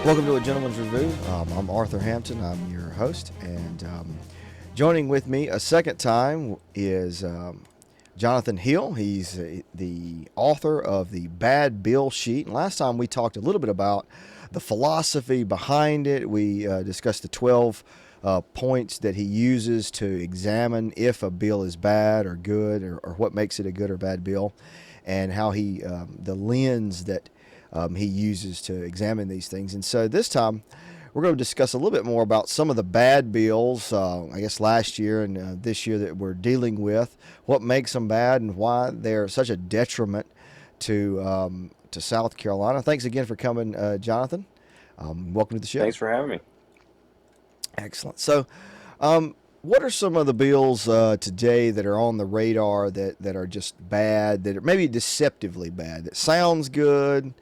Welcome to A Gentleman's Review. I'm Arthur Hampton. I'm your host. And joining with me a second time is Jonathan Hill. He's the author of the Bad Bill Sheet. And last time we talked a little bit about the philosophy behind it. We discussed the 12 points that he uses to examine if a bill is bad or good, or what makes it a good or bad bill, and how the lens that he uses to examine these things. And so this time, we're going to discuss a little bit more about some of the bad bills, I guess last year and this year that we're dealing with, what makes them bad and why they're such a detriment to South Carolina. Thanks again for coming, Jonathan. Welcome to the show. Thanks for having me. Excellent. So, what are some of the bills today that are on the radar that are just bad, that are maybe deceptively bad, that sounds good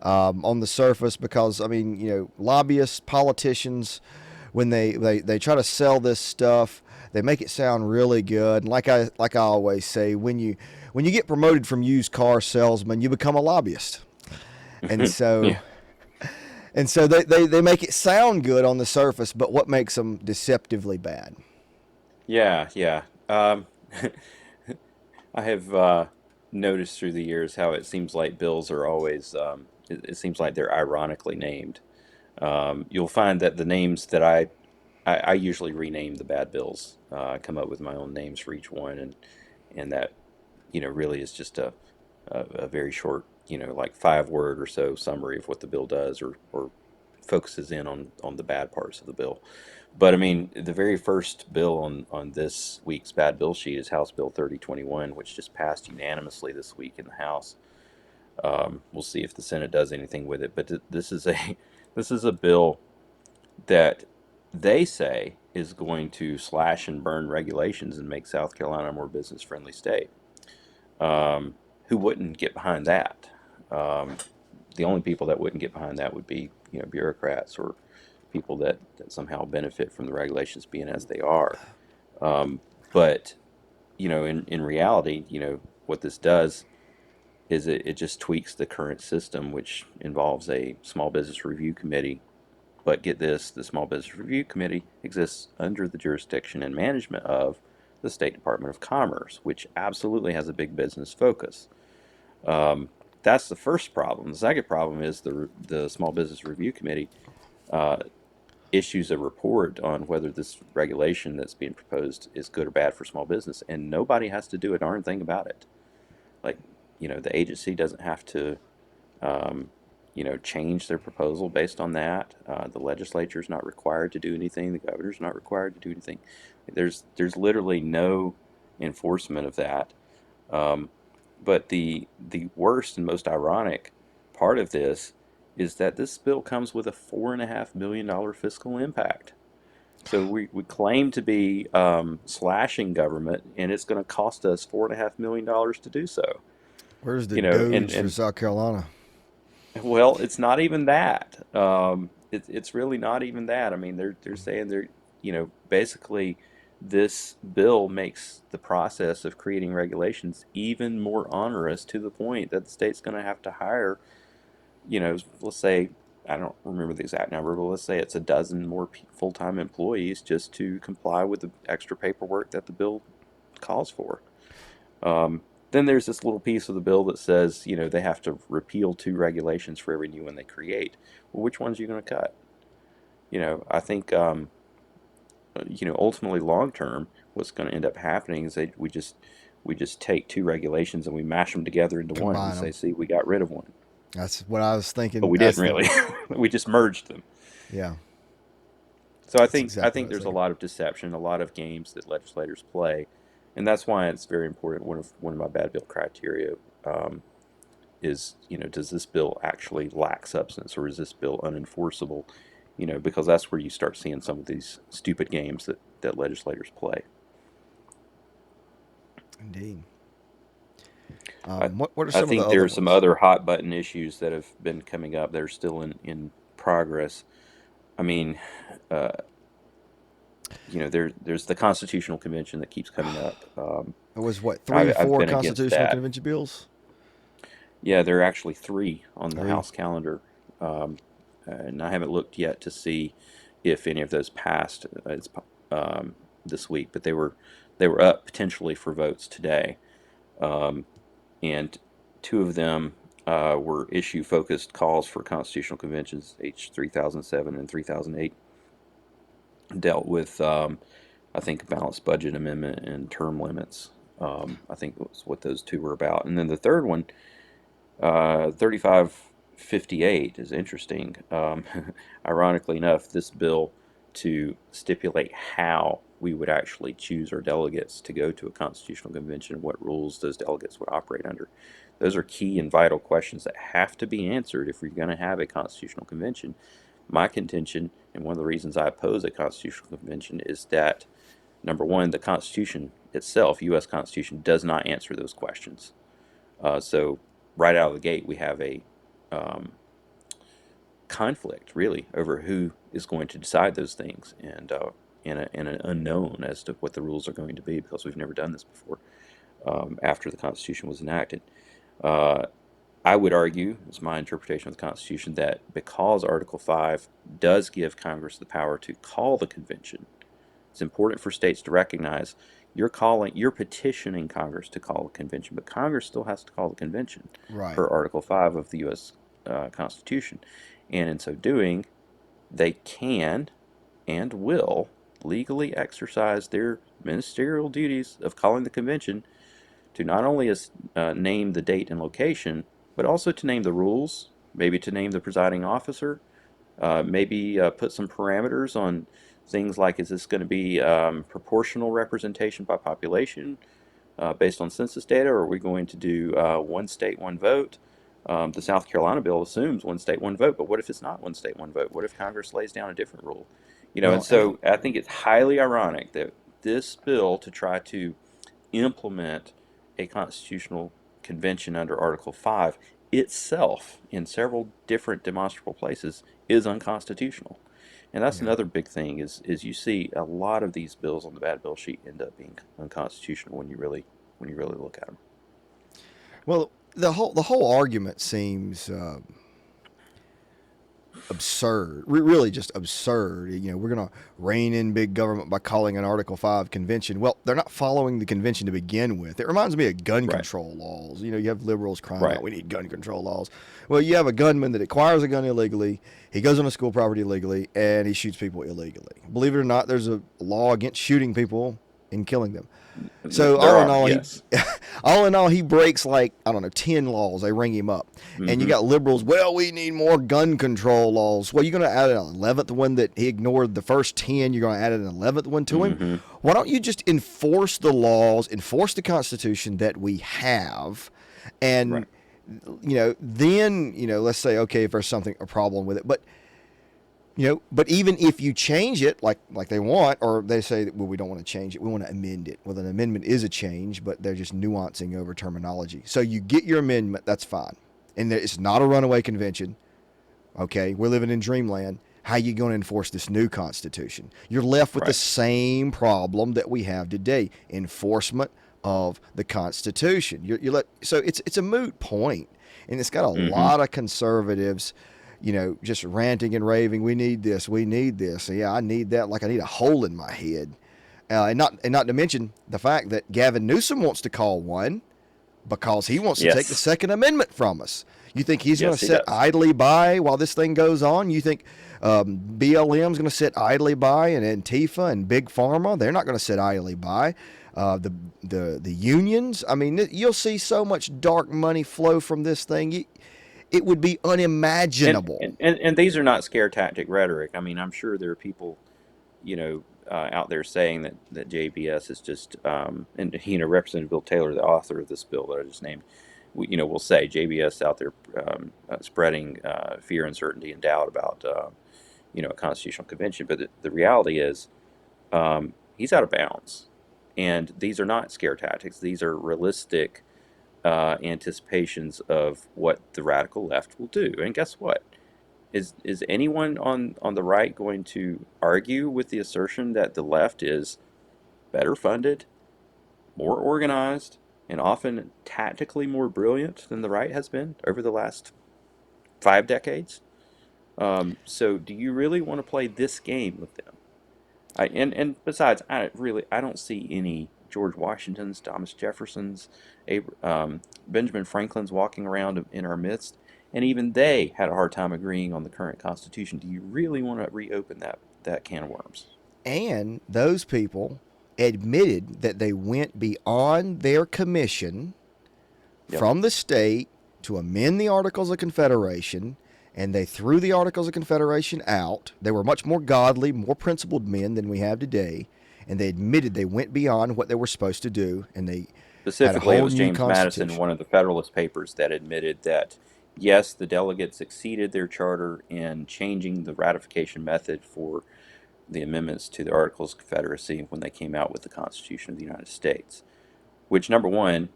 on the surface? Because, I mean, lobbyists, politicians, when they try to sell this stuff, they make it sound really good. And like I always say, when you get promoted from used car salesman, you become a lobbyist. And so Yeah. and so they make it sound good on the surface, but what makes them deceptively bad? Yeah. I have noticed through the years how it seems like bills are always, it seems like they're ironically named. You'll find that the names that I usually rename the bad bills. I come up with my own names for each one, and that, really is just a very short, like 5 word or so summary of what the bill does, or focuses in on the bad parts of the bill. But I mean, the very first bill on this week's bad bill sheet is House Bill 3021, which just passed unanimously this week in the House. We'll see if the Senate does anything with it. But this is a this is a bill that they say is going to slash and burn regulations and make South Carolina a more business friendly state. Who wouldn't get behind that? Um, the only people that wouldn't get behind that would be bureaucrats or people that somehow benefit from the regulations being as they are. Um, but in reality, what this does is it just tweaks the current system, which involves a small business review committee. But get this, the small business review committee exists under the jurisdiction and management of the State Department of Commerce, which absolutely has a big business focus. Um, that's the first problem. The second problem is the Small Business Review Committee uh, issues a report on whether this regulation that's being proposed is good or bad for small business, and nobody has to do a darn thing about it. Like, the agency doesn't have to, um, change their proposal based on that. The legislature is not required to do anything. The governor's not required to do anything. There's literally no enforcement of that. Um, but the worst and most ironic part of this is that this bill comes with a $4.5 million fiscal impact. So we claim to be slashing government, and it's going to cost us $4.5 million to do so. Where's the You know, and Doge for and South Carolina? well, it's not even that. It's really not even that. I mean, they're saying basically this bill makes the process of creating regulations even more onerous, to the point that the state's going to have to hire, let's say, I don't remember the exact number, but let's say it's a dozen more full-time employees just to comply with the extra paperwork that the bill calls for. Um, then there's this little piece of the bill that says, they have to repeal 2 regulations for every new one they create. Well, which ones are you going to cut? I think, ultimately long term, what's going to end up happening is we just take 2 regulations and we mash them together into one and Combine say, them. see, we got rid of one, That's what I was but thinking. we didn't really. We just merged them. Yeah, So I that's think I exactly what think I was there's a thinking. lot of deception, a lot of games that legislators play, and that's why it's very important. One of my bad bill criteria um, is, does this bill actually lack substance, or is this bill unenforceable? Because that's where you start seeing some of these stupid games that legislators play. Indeed. I What are I some of the think there other are some ones? other hot button issues that have been coming up that are still in progress. I mean, uh, there's the Constitutional Convention that keeps coming up. It was what, three, I've four been against constitutional that. convention bills? Yeah, there are actually 3 on the Three. House calendar. Um, and I haven't looked yet to see if any of those passed this week, but they were up potentially for votes today, um, and two of them were issue-focused calls for constitutional conventions. H 3007 and 3008 dealt with, I think, a balanced budget amendment and term limits. I think was what those two were about. And then the third one, 3558, is interesting. Ironically enough, this bill to stipulate how we would actually choose our delegates to go to a constitutional convention, what rules those delegates would operate under. Those are key and vital questions that have to be answered if we're going to have a constitutional convention. My contention, and one of the reasons I oppose a constitutional convention, is that number one, the Constitution itself, U.S. Constitution, does not answer those questions. So right out of the gate, we have a um, conflict, really, over who is going to decide those things, and an unknown as to what the rules are going to be, because we've never done this before after the Constitution was enacted. Uh, I would argue, it's my interpretation of the Constitution, that because Article 5 does give Congress the power to call the convention, it's important for states to recognize you're petitioning Congress to call a convention, but Congress still has to call the convention Right. per Article 5 of the U.S. Constitution. And in so doing, they can and will legally exercise their ministerial duties of calling the convention to not only name the date and location, but also to name the rules, maybe to name the presiding officer, maybe put some parameters on things like, is this going to be proportional representation by population based on census data, or are we going to do one state, one vote? The South Carolina bill assumes one state, one vote, but what if it's not one state, one vote? What if Congress lays down a different rule? And Well, and so I think it's highly ironic that this bill, to try to implement a constitutional convention under Article 5 itself, in several different demonstrable places, is unconstitutional. And that's yeah. another big thing is you see a lot of these bills on the bad bill sheet end up being unconstitutional when you really look at them. Well, the whole argument seems absurd, really just absurd. We're going to rein in big government by calling an Article 5 convention. Well, they're not following the convention to begin with. It reminds me of gun Right. control laws. You have liberals crying out, Right. we need gun control laws. Well, you have a gunman that acquires a gun illegally, he goes on a school property illegally, and he shoots people illegally. Believe it or not, there's a law against shooting people and killing them. So There all in are, all, he yes. all in all he breaks like I don't know 10 laws. They ring him up, and you Hmm. got liberals. Well, we need more gun control laws. Well, you're going to add an 11th one that he ignored the first 10. You're going to add an 11th one to him. Hmm. Why don't you just enforce the laws, enforce the Constitution that we have, and Right. then let's say okay if there's something a problem with it, but even if you change it like they want, or they say that, well, we don't want to change it, we want to amend it. Well, an amendment is a change, but they're just nuancing over terminology. So you get your amendment, that's fine. And it's not a runaway convention. Okay, we're living in dreamland. How you going to enforce this new constitution? You're left with the Right. same problem that we have today: enforcement of the Constitution. So it's a moot point, and it's got a Hmm. lot of conservatives, just ranting and raving. We need this. We need this. Yeah, I need that. Like I need a hole in my head. And not to mention the fact that Gavin Newsom wants to call one because he wants to take the Yes. Second Amendment from us. You think he's going Yes, to he sit does. idly by while this thing goes on? You think BLM is going to sit idly by, and Antifa and Big Pharma, they're not going to sit idly by. The unions, I mean, you'll see so much dark money flow from this thing. It would be And, unimaginable. and these are not scare tactic rhetoric. I mean, I'm sure there are people, out there saying that JBS is just, and Representative Bill Taylor, the author of this bill that I just named, will say JBS out there spreading fear, uncertainty, and doubt about, a constitutional convention. But the reality is, he's out of bounds, and these are not scare tactics. These are realistic anticipations of what the radical left will do. And guess what? Is anyone on the right going to argue with the assertion that the left is better funded, more organized, and often tactically more brilliant than the right has been over the last 5 decades? So do you really want to play this game with them? And besides, I don't see any George Washingtons, Thomas Jeffersons, Benjamin Franklin's walking around in our midst, and even they had a hard time agreeing on the current Constitution. Do you really want to reopen that can of worms? And those people admitted that they went beyond their commission Yep. from the state to amend the Articles of Confederation, and they threw the Articles of Confederation out. They were much more godly, more principled men than we have today, and they admitted they went beyond what they were supposed to do, and they had a Specifically, it whole was new James Madison, constitution. one of the Federalist Papers, that admitted that yes, the delegates exceeded their charter in changing the ratification method for the amendments to the Articles of Confederacy when they came out with the Constitution of the United States, which, number one,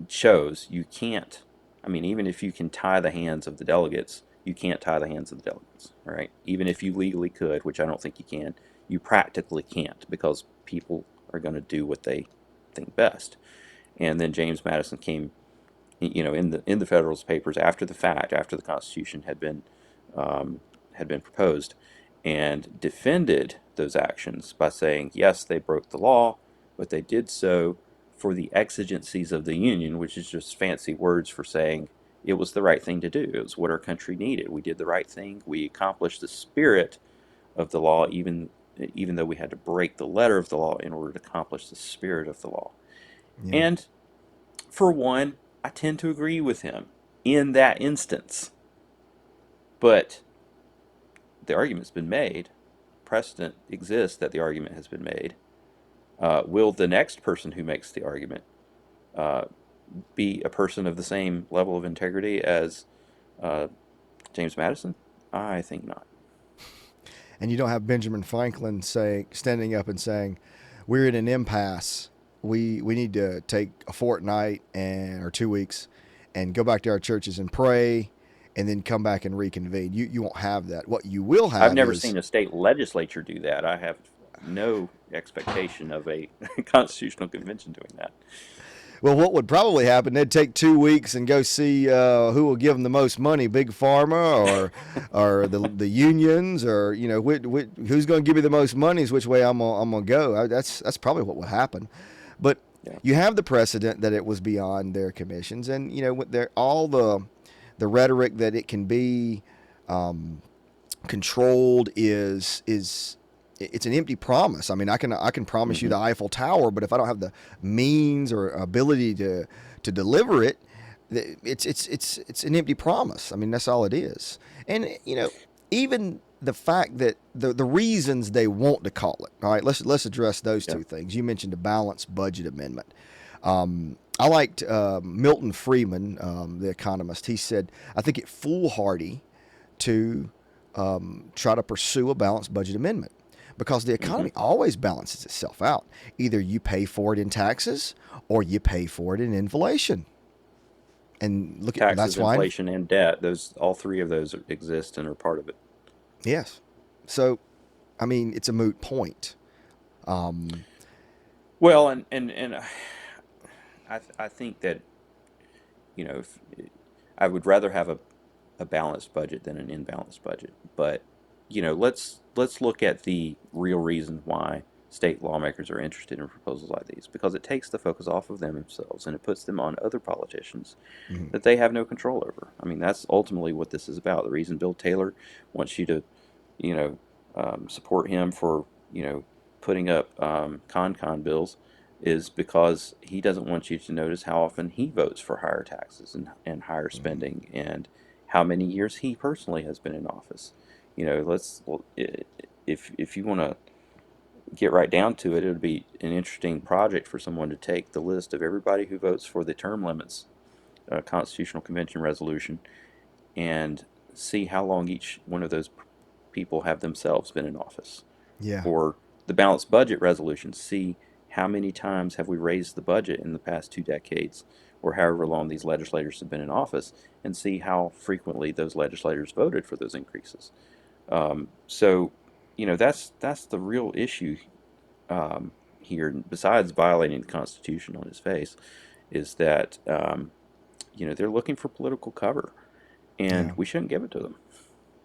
shows you can't, I mean, even if you can tie the hands of the delegates, you can't tie the hands of the delegates, right? Even if you legally could, which I don't think you can, you practically can't because people are going to do what they think best. And then James Madison came, in the Federalist Papers after the fact, after the Constitution had been proposed, and defended those actions by saying, yes, they broke the law, but they did so for the exigencies of the Union, which is just fancy words for saying it was the right thing to do. It was what our country needed. We did the right thing. We accomplished the spirit of the law, even though we had to break the letter of the law in order to accomplish the spirit of the law. Yeah. And for one, I tend to agree with him in that instance. But the argument's been made. Precedent exists that the argument has been made. Will the next person who makes the argument uh, be a person of the same level of integrity as uh, James Madison? I think not. And you don't have Benjamin Franklin standing up and saying, "We're in an impasse. We need to take a fortnight or 2 weeks, and go back to our churches and pray, and then come back and reconvene." You won't have that. What you will I've have never is, seen a state legislature do that. I have no expectation of a constitutional convention doing that. well, what would probably happen? They'd take 2 weeks and go see who will give them the most money, Big Pharma or the unions, or who's going to give me the most money is which way I'm gonna go. That's probably what would happen. But Yeah. you have the precedent that it was beyond their commissions, and all the rhetoric that it can be um, controlled is it's an empty promise. I mean, I can promise you Hmm. the Eiffel Tower, but if I don't have the means or ability to deliver it, it's an empty promise. I mean, that's all it is. And even the fact that the reasons they want to call it. All right, let's address those Yeah. two things. You mentioned a balanced budget amendment. I liked Milton Friedman, the economist. He said, "I think it foolhardy to try to pursue a balanced budget amendment because the Hmm. economy always balances itself out. Either you pay for it in taxes or you pay for it in inflation." And that's Taxes, why, inflation, and debt. Those all three of those exist and are part of it. yes. So, I mean, it's a moot point. Um, Well, and I think that if, I would rather have a balanced budget than an imbalanced budget. But let's look at the real reason why state lawmakers are interested in proposals like these, because it takes the focus off of them themselves and it puts them on other politicians mhm. that they have no control over. I mean, that's ultimately what this is about. The reason Bill Taylor wants you to, you know, support him for, putting up con bills is because he doesn't want you to notice how often he votes for higher taxes and higher spending and how many years he personally has been in office. If you want to get right down to it, it would be an interesting project for someone to take the list of everybody who votes for the term limits Constitutional Convention resolution and see how long each one of those people have themselves been in office. Yeah. Or the balanced budget resolution, see how many times have we raised the budget in the past 2 decades, or however long these legislators have been in office, and see how frequently those legislators voted for those increases. So, that's the real issue here. Besides violating the Constitution on its face, is that they're looking for political cover, and Yeah. we shouldn't give it to them.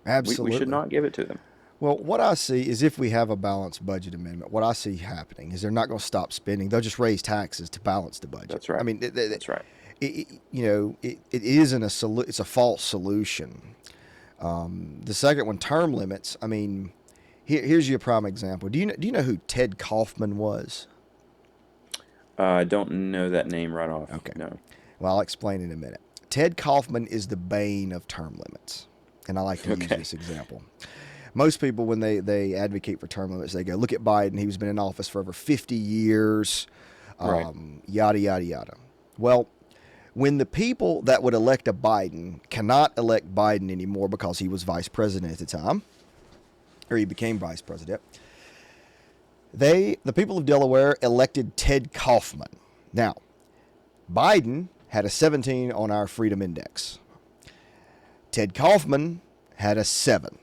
We should Absolutely. not give it to them. Well, what I see is if we have a balanced budget amendment, what I see happening is they're not going to stop spending. They'll just raise taxes to balance the budget. That's I right. mean, That's right. it isn't it's a false solution. The second one, term limits. I mean, here's your prime example. Do you know who Ted Kaufman was? I don't know that name right off. Okay. No. Well, I'll explain in a minute. Ted Kaufman is the bane of term limits. And I like to use Okay. this example. Most people, when they advocate for term limits, they go, look at Biden. He's been in office for over 50 years, Right. yada, yada, yada. Well, when the people that would elect a Biden cannot elect Biden anymore because he was vice president at the time, or he became vice president, the people of Delaware elected Ted Kaufman. Now, Biden had a 17 on our Freedom Index. Ted Kaufman had a 7.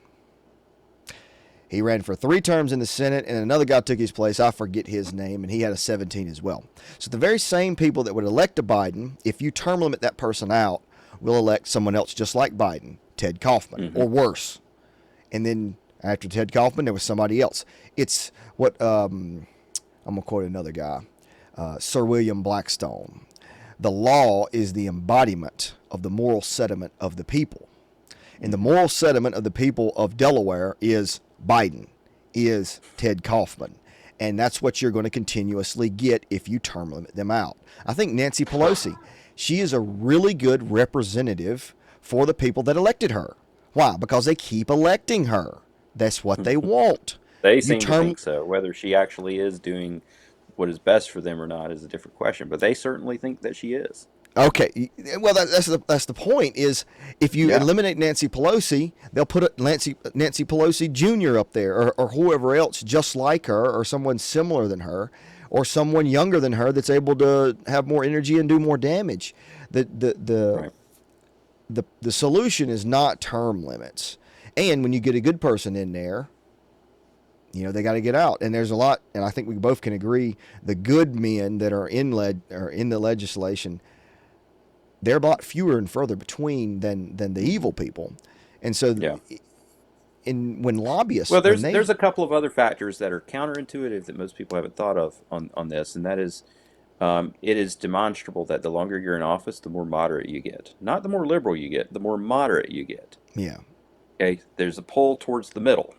He ran for 3 terms in the Senate, and another guy took his place. I forget his name, and he had a 17 as well. So the very same people that would elect a Biden, if you term limit that person out, will elect someone else just like Biden, Ted Kaufman, Hmm. or worse. And then after Ted Kaufman, there was somebody else. It's what I'm going to quote another guy, Sir William Blackstone. The law is the embodiment of the moral sentiment of the people. And the moral sentiment of the people of Delaware is Biden, is Ted Kaufman. And that's what you're going to continuously get if you term limit them out. I think Nancy Pelosi, she is a really good representative for the people that elected her. Why? Because they keep electing her. That's what they want. They You seem to term think so. Whether she actually is doing what is best for them or not is a different question. But they certainly think that she is. Okay, well that's the point. Is if you Yeah. eliminate Nancy Pelosi, they'll put Nancy Pelosi Jr. up there, or whoever else just like her, or someone similar than her, or someone younger than her that's able to have more energy and do more damage. The the the Right. the solution is not term limits, and when you get a good person in there, they got to get out. And there's a lot, and I think we both can agree, the good men that are in the legislation, they're a lot fewer and further between than the evil people. And so, Yeah. when lobbyists, Well, when there's a couple of other factors that are counterintuitive that most people haven't thought of on this, and that is, it is demonstrable that the longer you're in office, the more moderate you get. Not the more liberal you get, the more moderate you get. yeah, Okay, there's a pull towards the middle.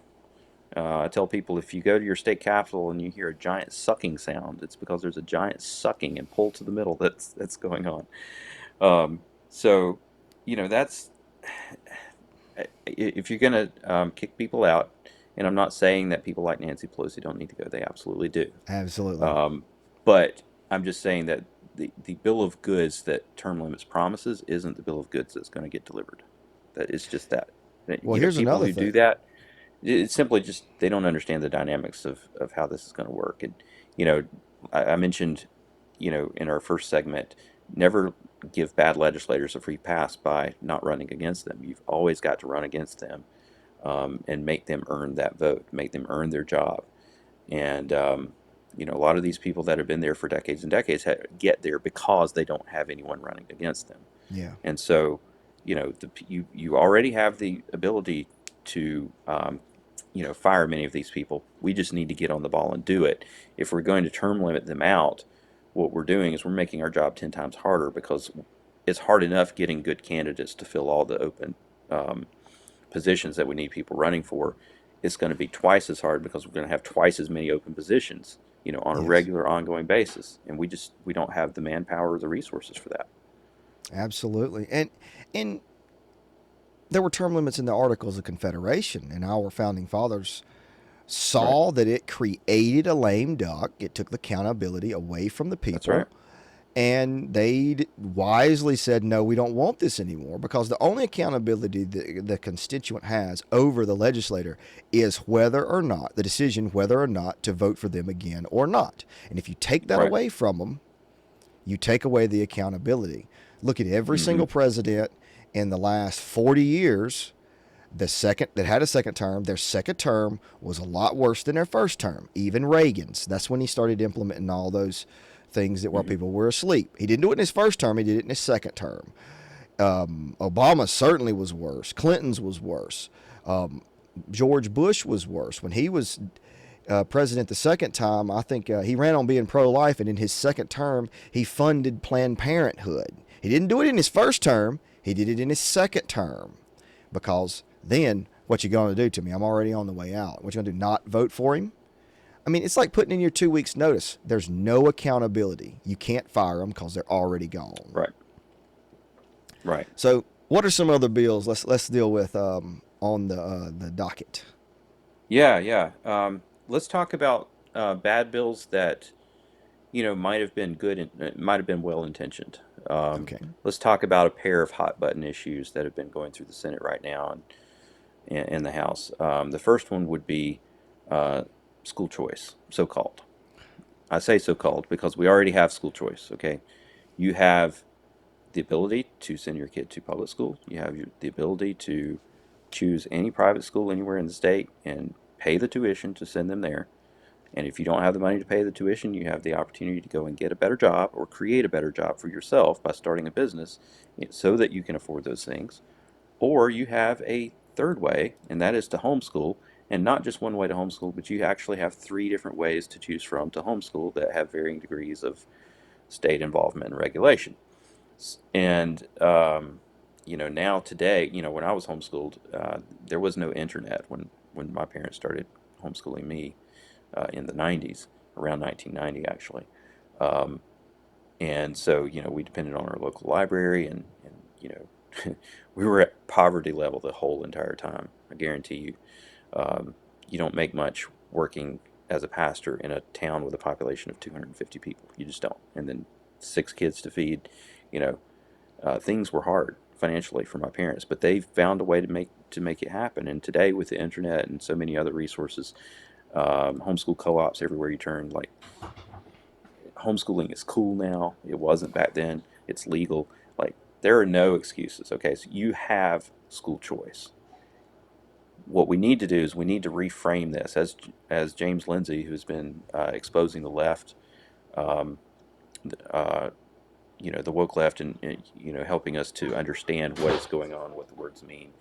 I tell people if you go to your state capitol and you hear a giant sucking sound, it's because there's a giant sucking and pull to the middle that's going on. So, that's if you're going to kick people out, and I'm not saying that people like Nancy Pelosi don't need to go, they absolutely do. absolutely, But I'm just saying that the bill of goods that term limits promises isn't the bill of goods that's going to get delivered. That it's just that. well, here's People another who do thing. that, it's simply just they don't understand the dynamics of how this is going to work. And you know, I mentioned, in our first segment, never give bad legislators a free pass by not running against them. You've always got to run against them, and make them earn that vote, make them earn their job. And a lot of these people that have been there for decades and decades get there because they don't have anyone running against them. Yeah, And so, you already have the ability to fire many of these people. We just need to get on the ball and do it. If we're going to term limit them out, what we're doing is we're making our job 10 times harder, because it's hard enough getting good candidates to fill all the open positions that we need people running for. It's going to be twice as hard because we're going to have twice as many open positions, on a yes, regular, ongoing basis, and we don't have the manpower or the resources for that. absolutely. And there were term limits in the Articles of Confederation, and our founding fathers Right. saw that it created a lame duck. It took the accountability away from the That's right. people. And they wisely said, no, we don't want this anymore, because the only accountability the constituent has over the legislator is the decision whether or not to vote for them again or not. And if you take that Right. away from them, you take away the accountability. Look at every Hmm. single president in the last 40 years. That had a second term, their second term was a lot worse than their first term. Even Reagan's. That's when he started implementing all those things that while Hmm. people were asleep. He didn't do it in his first term, he did it in his second term. Obama certainly was worse. Clinton's was worse. Um, George Bush was worse. When he was president the second time, I think he ran on being pro life, and in his second term, he funded Planned Parenthood. He didn't do it in his first term, he did it in his second term. Because then, what you going to do to me? I'm already on the way out. What you going to do? Not vote for him? I mean, it's like putting in your 2 weeks' notice. There's no accountability. You can't fire them because they're already gone. Right. Right. So, what are some other bills? Let's deal with on the docket. Yeah. Yeah. Let's talk about bad bills that might have been good and might have been well intentioned. Okay. Let's talk about a pair of hot button issues that have been going through the Senate right now and the House. The first one would be uh, school choice, so called. I say so called because we already have school choice. Okay, you have the ability to send your kid to public school. You have the ability to choose any private school anywhere in the state and pay the tuition to send them there. And if you don't have the money to pay the tuition, you have the opportunity to go and get a better job or create a better job for yourself by starting a business so that you can afford those things. Or you have a third way, and that is to homeschool. And not just one way to homeschool, but you actually have three different ways to choose from to homeschool that have varying degrees of state involvement and regulation. And now today, when I was homeschooled, there was no internet when my parents started homeschooling me in the 90s, around 1990 actually. Um, and so, we depended on our local library and we were at poverty level the whole entire time. I guarantee you, you don't make much working as a pastor in a town with a population of 250 people. You just don't. And then six kids to feed, you know, things were hard financially for my parents, but they found a way to make it happen. And today, with the internet and so many other resources, homeschool co-ops everywhere you turn, like homeschooling is cool now. It wasn't back then. It's legal. Like there are no excuses. Okay, so you have school choice. What we need to do is we need to reframe this, as James Lindsay, who's been exposing the left, um, uh, the woke left, and helping us to understand what is going on, what the words mean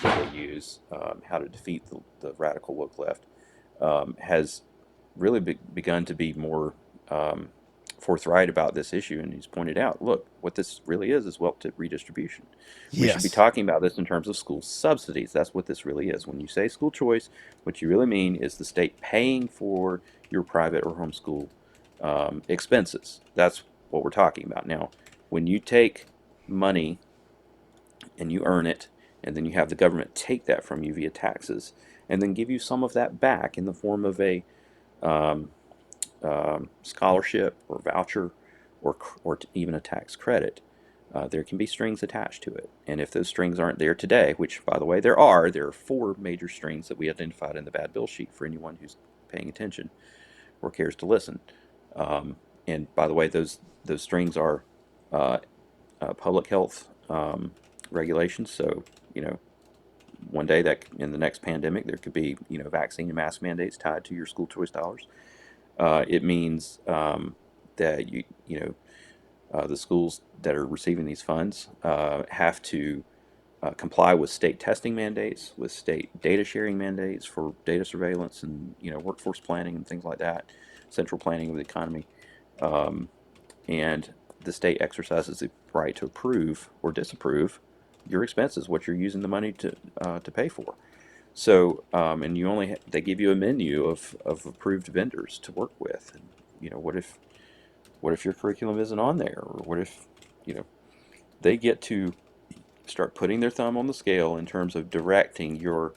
that they use, how to defeat the radical woke left, has really begun to be more um, forthright about this issue, and he's pointed out, look, what this really is wealth redistribution. We should be Yes. talking about this in terms of school subsidies. That's what this really is. When you say school choice, what you really mean is the state paying for your private or homeschool expenses. That's what we're talking about. Now, when you take money and you earn it, and then you have the government take that from you via taxes, and then give you some of that back in the form of a um, scholarship or voucher or even a tax credit, there can be strings attached to it. And if those strings aren't there today, which, by the way, there are four major strings that we identified in the bad bill sheet for anyone who's paying attention or cares to listen. Um, and by the way, those strings are uh, public health regulations. So, you know, one day that in the next pandemic, there could be, vaccine and mask mandates tied to your school choice dollars. It means that the schools that are receiving these funds have to comply with state testing mandates, with state data sharing mandates for data surveillance and workforce planning and things like that, central planning of the economy, um, and the state exercises the right to approve or disapprove your expenses, what you're using the money to pay for. So, and they give you a menu of approved vendors to work with. And, what if your curriculum isn't on there, or what if you know they get to start putting their thumb on the scale in terms of directing your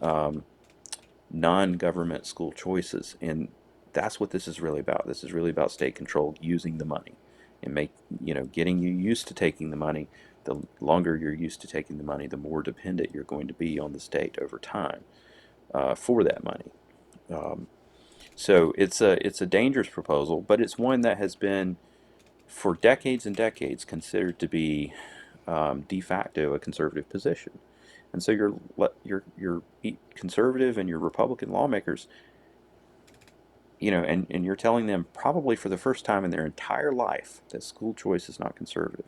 um, non-government school choices, and that's what this is really about. This is really about state control using the money and getting you used to taking the money. The longer you're used to taking the money, the more dependent you're going to be on the state over time for that money. Um, so it's a dangerous proposal, but it's one that has been for decades and decades considered to be de facto a conservative position. And so your conservative and your Republican lawmakers, and you're telling them probably for the first time in their entire life that school choice is not conservative.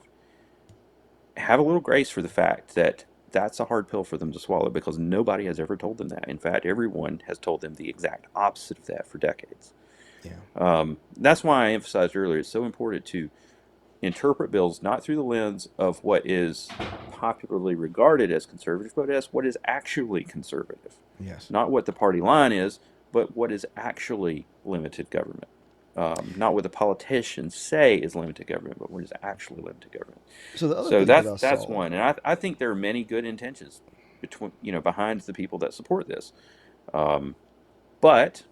have a little grace for the fact that that's a hard pill for them to swallow because nobody has ever told them that. In fact, everyone has told them the exact opposite of that for decades. Yeah. That's why I emphasized earlier it's so important to interpret bills not through the lens of what is popularly regarded as conservative, but as what is actually conservative. Yes. Not what the party line is, but what is actually limited government. Not what the politicians say is limited government, but what is actually limited government. So the other So thing that I that's saw, one, and I think there are many good intentions between behind the people that support this, um, but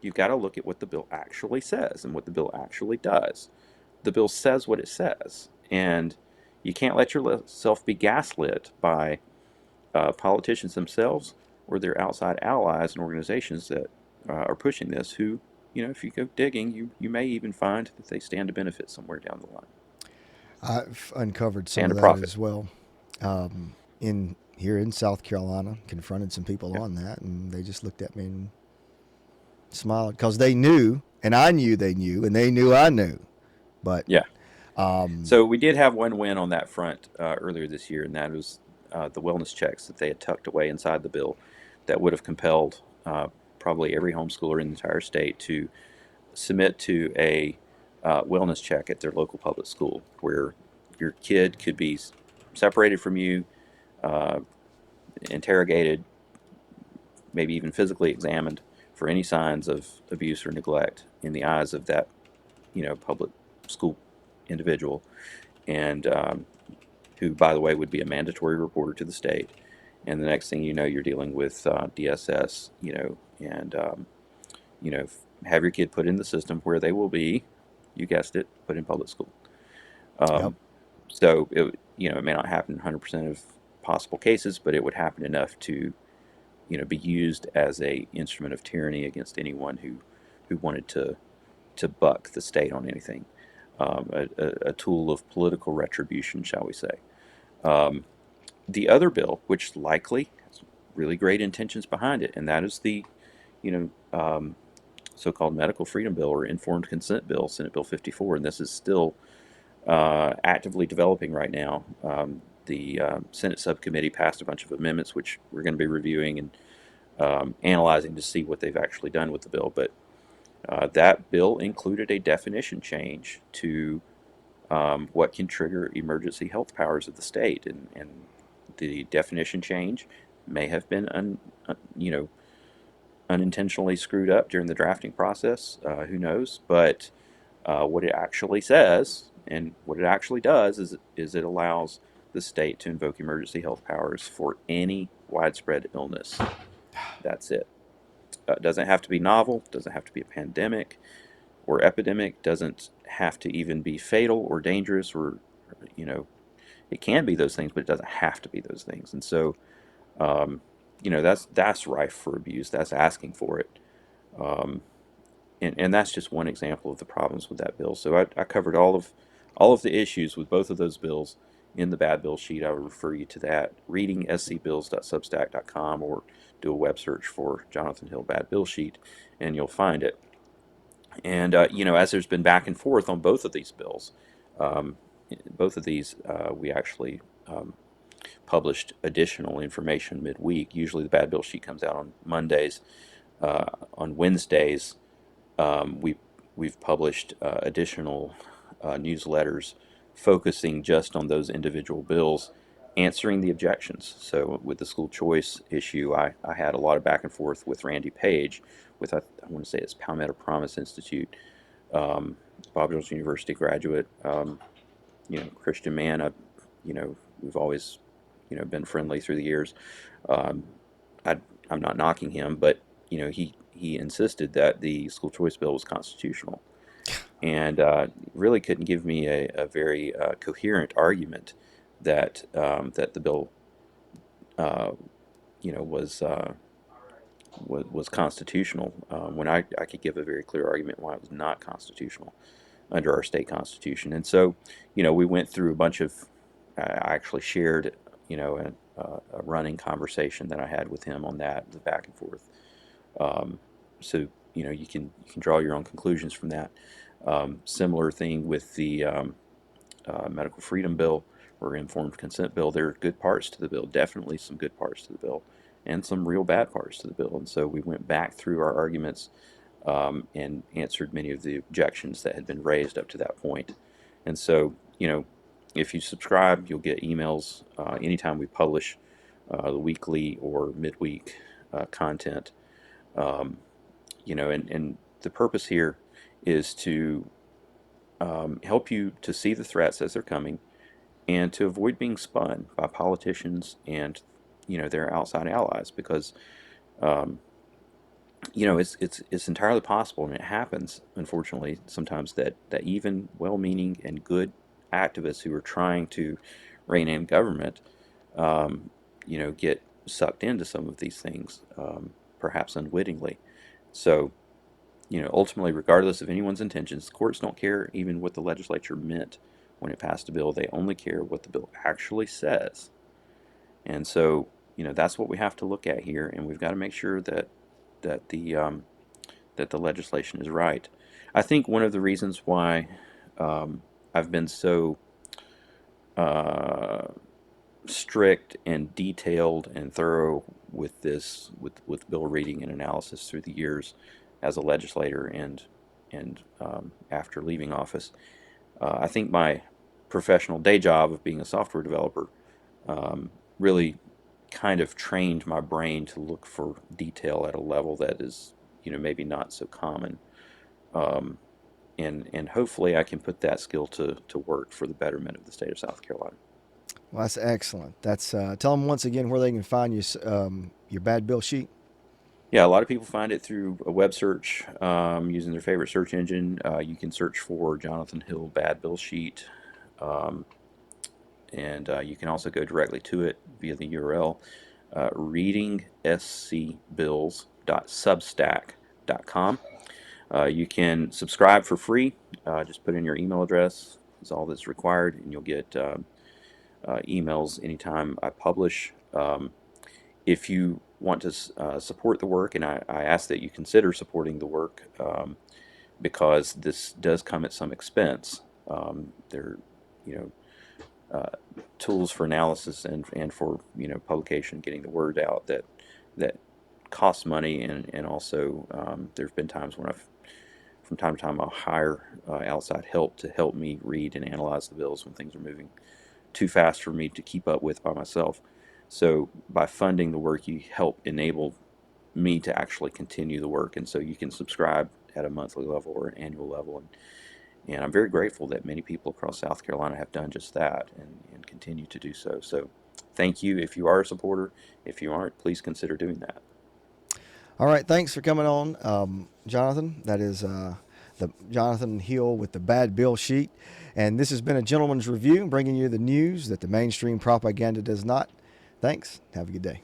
you've got to look at what the bill actually says and what the bill actually does. The bill says what it says, and you can't let yourself be gaslit by politicians themselves or their outside allies and organizations that are pushing this. Who, if you go digging, you may even find that they stand to benefit somewhere down the line, I've uncovered some stand of to that profit. as well. In here in South Carolina, confronted some people Yeah, on that, and they just looked at me and smiled because they knew, and I knew they knew, and they knew I knew. But yeah. um, So we did have one win on that front earlier this year, and that was the wellness checks that they had tucked away inside the bill that would have compelled probably every homeschooler in the entire state to submit to a wellness check at their local public school, where your kid could be separated from you, uh, interrogated, maybe even physically examined for any signs of abuse or neglect in the eyes of that public school individual, and who, by the way, would be a mandatory reporter to the state. And the next thing you know, you're dealing with DSS, and you know, have your kid put in the system where they will be, you guessed it, put in public school. yep, Um, so it may not happen in 100% of possible cases, but it would happen enough to, be used as a instrument of tyranny against anyone who wanted to buck the state on anything. A tool of political retribution, shall we say. Um, the other bill, which likely has really great intentions behind it, and that is the, you know, um, so-called Medical Freedom Bill or Informed Consent Bill, Senate Bill 54, and this is still actively developing right now. The Senate subcommittee passed a bunch of amendments, which we're going to be reviewing and analyzing to see what they've actually done with the bill. But that bill included a definition change to what can trigger emergency health powers of the state, and the definition change may have been you know unintentionally screwed up during the drafting process. Who knows? But what it actually says and what it actually does is it allows the state to invoke emergency health powers for any widespread illness. That's it. It doesn't have to be novel. Doesn't have to be a pandemic or epidemic. Doesn't have to even be fatal or dangerous or you know it can be those things, but it doesn't have to be those things. And so um, that's rife for abuse. That's asking for it. Um, and that's just one example of the problems with that bill. So I covered all of the issues with both of those bills in the bad bill sheet. I would refer you to that, reading scbills.substack.com, or do a web search for Jonathan Hill bad bill sheet, and you'll find it. And as there's been back and forth on both of these bills, um, both of these we actually published additional information midweek. Usually the bad bill sheet comes out on Mondays. On Wednesdays, we've published additional newsletters focusing just on those individual bills, answering the objections. So with the school choice issue, I had a lot of back and forth with Randy Page, with I want to say it's Palmetto Promise Institute, um, Bob Jones University graduate, Christian man. We've always been friendly through the years. Um, I, I'm not knocking him, but he insisted that the school choice bill was constitutional, and really couldn't give me a very coherent argument that the bill uh, you know was constitutional, when I could give a very clear argument why it was not constitutional under our state constitution. And so we went through a bunch of I actually shared a running conversation that I had with him on that, the back and forth. Um, so you can draw your own conclusions from that. Similar thing with the Medical Freedom Bill. or informed consent bill, there are good parts to the bill, definitely some good parts to the bill, and some real bad parts to the bill. And so we went back through our arguments and answered many of the objections that had been raised up to that point. And so, if you subscribe, you'll get emails anytime we publish the weekly or midweek content. Um, and the purpose here is to help you to see the threats as they're coming and to avoid being spun by politicians and their outside allies, because um, it's entirely possible, and it happens unfortunately sometimes, that even well-meaning and good activists who are trying to rein in government get sucked into some of these things, perhaps unwittingly. So ultimately, regardless of anyone's intentions, courts don't care even what the legislature meant when it passed a bill. They only care what the bill actually says. And so, that's what we have to look at here, and we've got to make sure that the legislation is right. I think one of the reasons why I've been so uh, strict and detailed and thorough with this, with bill reading and analysis through the years as a legislator and after leaving office, I think my professional day job of being a software developer really kind of trained my brain to look for detail at a level that is, maybe not so common. Um, and hopefully I can put that skill to work for the betterment of the state of South Carolina. Well, that's excellent. That's tell them once again where they can find you, your bad bill sheet. Yeah, a lot of people find it through a web search using their favorite search engine. You can search for Jonathan Hill Bad Bill Sheet, um, and you can also go directly to it via the URL readingscbills.substack.com. You can subscribe for free. Just put in your email address is all that's required, and you'll get emails anytime I publish. If you want to support the work, and I ask that you consider supporting the work, because this does come at some expense. There, you know, tools for analysis and for publication, getting the word out, that costs money, and also there have been times when from time to time I'll hire outside help to help me read and analyze the bills when things are moving too fast for me to keep up with by myself. So by funding the work, you help enable me to actually continue the work, and so you can subscribe at a monthly level or an annual level, and I'm very grateful that many people across South Carolina have done just that and continue to do so. So thank you if you are a supporter. If you aren't, please consider doing that. All right, thanks for coming on, Jonathan. That is the Jonathan Hill with the Bad Bill Sheet. And this has been a gentleman's review, bringing you the news that the mainstream propaganda does not. Thanks. Have a good day.